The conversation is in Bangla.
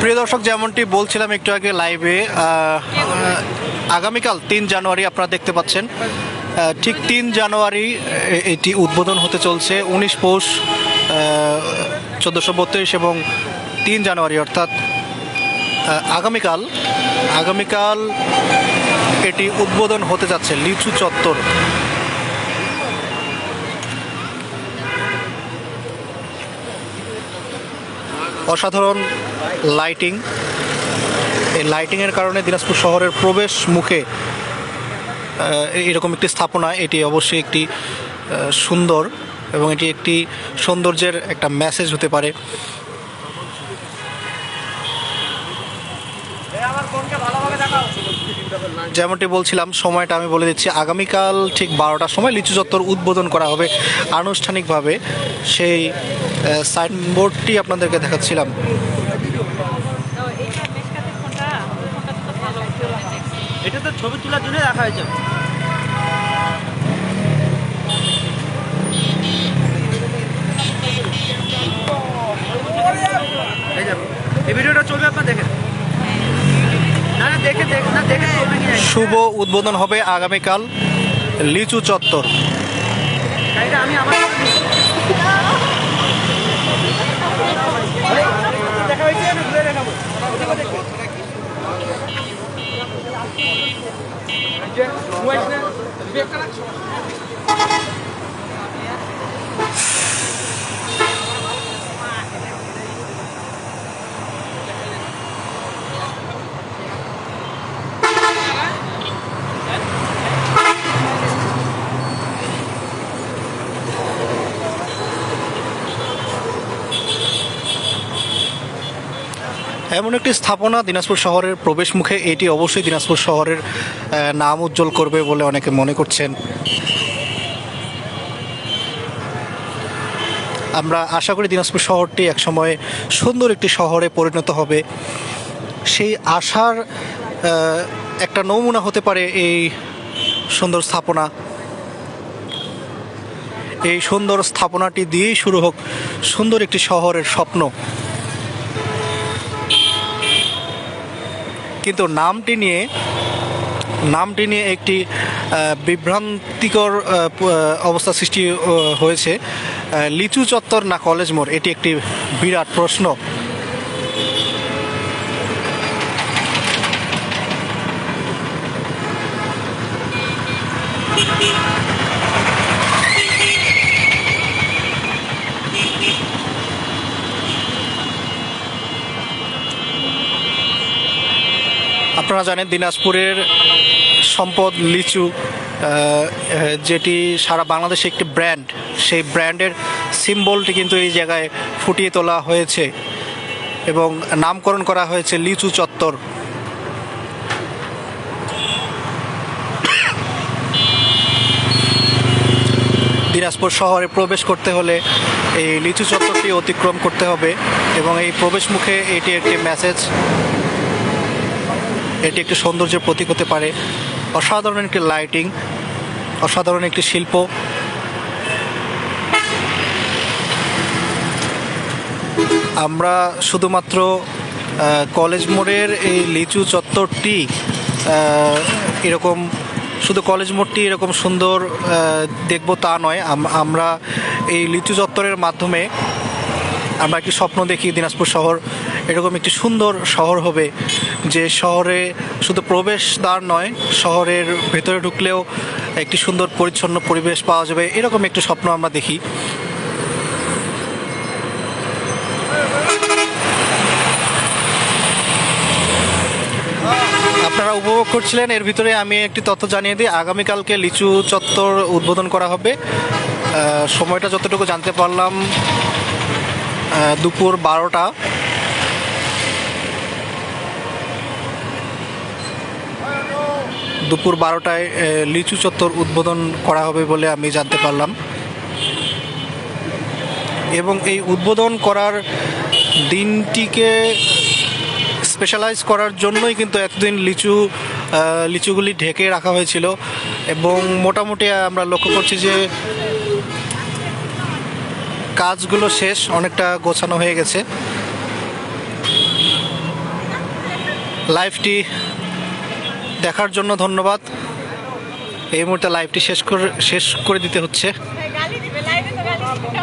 প্রিয় দর্শক, যেমনটি বলছিলাম একটু আগে লাইভে, আগামীকাল ৩ জানুয়ারি আপনারা দেখতে পাচ্ছেন, ঠিক ৩ জানুয়ারি এটি উদ্বোধন হতে চলছে। ১৯ পৌষ ১৪৩২ এবং ৩ জানুয়ারি অর্থাৎ আগামীকাল এটি উদ্বোধন হতে যাচ্ছে লিচু চত্বর। অসাধারণ লাইটিং, এই লাইটিংয়ের কারণে দিনাজপুর শহরের প্রবেশ মুখে এরকম একটি স্থাপনা, এটি অবশ্যই একটি সুন্দর এবং এটি একটি সৌন্দর্যের একটা মেসেজ হতে পারে। যেমনটি বলছিলাম, সময়টা আমি বলে দিচ্ছি, আগামীকাল ঠিক 12টার সময় লিচু চত্বর উদ্বোধন করা হবে আনুষ্ঠানিকভাবে। সেই সাইনবোর্ডটি আপনাদেরকে দেখাচ্ছিলাম। এটা তো ছবি তোলার জন্য রাখা হয়েছে। এই ভিডিওটা চলবে, আপনার দেখেন। শুভ উদ্বোধন হবে আগামীকাল লিচু চত্বর। আমি আমার দেখা হয়েছে, আমি ঘুরে দেখাবো। এমন একটি স্থাপনা দিনাজপুর শহরের প্রবেশ মুখে, এটি অবশ্যই দিনাজপুর শহরের নাম উজ্জ্বল করবে বলে অনেকে মনে করছেন। আমরা আশা করি দিনাজপুর শহরটি একসময় সুন্দর একটি শহরে পরিণত হবে। সেই আশার একটা নমুনা হতে পারে এই সুন্দর স্থাপনা। এই সুন্দর স্থাপনাটি দিয়েই শুরু হোক সুন্দর একটি শহরের স্বপ্ন। কিন্তু নামটি নিয়ে একটি বিভ্রান্তিকর অবস্থা সৃষ্টি হয়েছে। লিচু চত্বর না কলেজ মোড়, এটি একটি বিরাট প্রশ্ন। আপনারা জানেন দিনাজপুরের সম্পদ লিচু, যেটি সারা বাংলাদেশে একটি ব্র্যান্ড। সেই ব্র্যান্ডের সিম্বলটি কিন্তু এই জায়গায় ফুটিয়ে তোলা হয়েছে এবং নামকরণ করা হয়েছে লিচু চত্বর। দিনাজপুর শহরে প্রবেশ করতে হলে এই লিচু চত্বরটি অতিক্রম করতে হবে এবং এই প্রবেশ মুখে এটি একটি মেসেজ, এটি একটি সৌন্দর্যের প্রতীক হতে পারে। অসাধারণ একটি লাইটিং, অসাধারণ একটি শিল্প। আমরা শুধুমাত্র কলেজ মোড়ের এই লিচু চত্বরটি এরকম, শুধু কলেজ মোড়টি এরকম সুন্দর দেখব তা নয়, আমরা এই লিচু চত্বরের মাধ্যমে আমরা একটি স্বপ্ন দেখি দিনাজপুর শহর এরকম একটি সুন্দর শহর হবে, যে শহরে শুধু প্রবেশদ্বার নয়, শহরের ভেতরে ঢুকলেও একটি সুন্দর পরিচ্ছন্ন পরিবেশ পাওয়া যাবে, এরকম একটি স্বপ্ন আমরা দেখি। আপনারা উপভোগ করছিলেন, এর ভিতরে আমি একটি তথ্য জানিয়ে দিই। আগামীকালকে লিচু চত্বর উদ্বোধন করা হবে। সময়টা যতটুকু জানতে পারলাম দুপুর 12টা। দুপুর 12টায় লিচু চত্বর উদ্বোধন করা হবে বলে আমি জানতে পারলাম। এবং এই উদ্বোধন করার দিনটিকে স্পেশালাইজ করার জন্যই কিন্তু এতদিন লিচুগুলি ঢেকে রাখা হয়েছিল এবং মোটামুটি আমরা লক্ষ্য করছি যে কাজগুলো শেষ, অনেকটা গোছানো হয়ে গেছে। লাইভটি দেখার জন্য ধন্যবাদ। এই মুহূর্তে লাইভটি শেষ করে দিতে হচ্ছে। গালি দিবে লাইভে তো গালি দিবে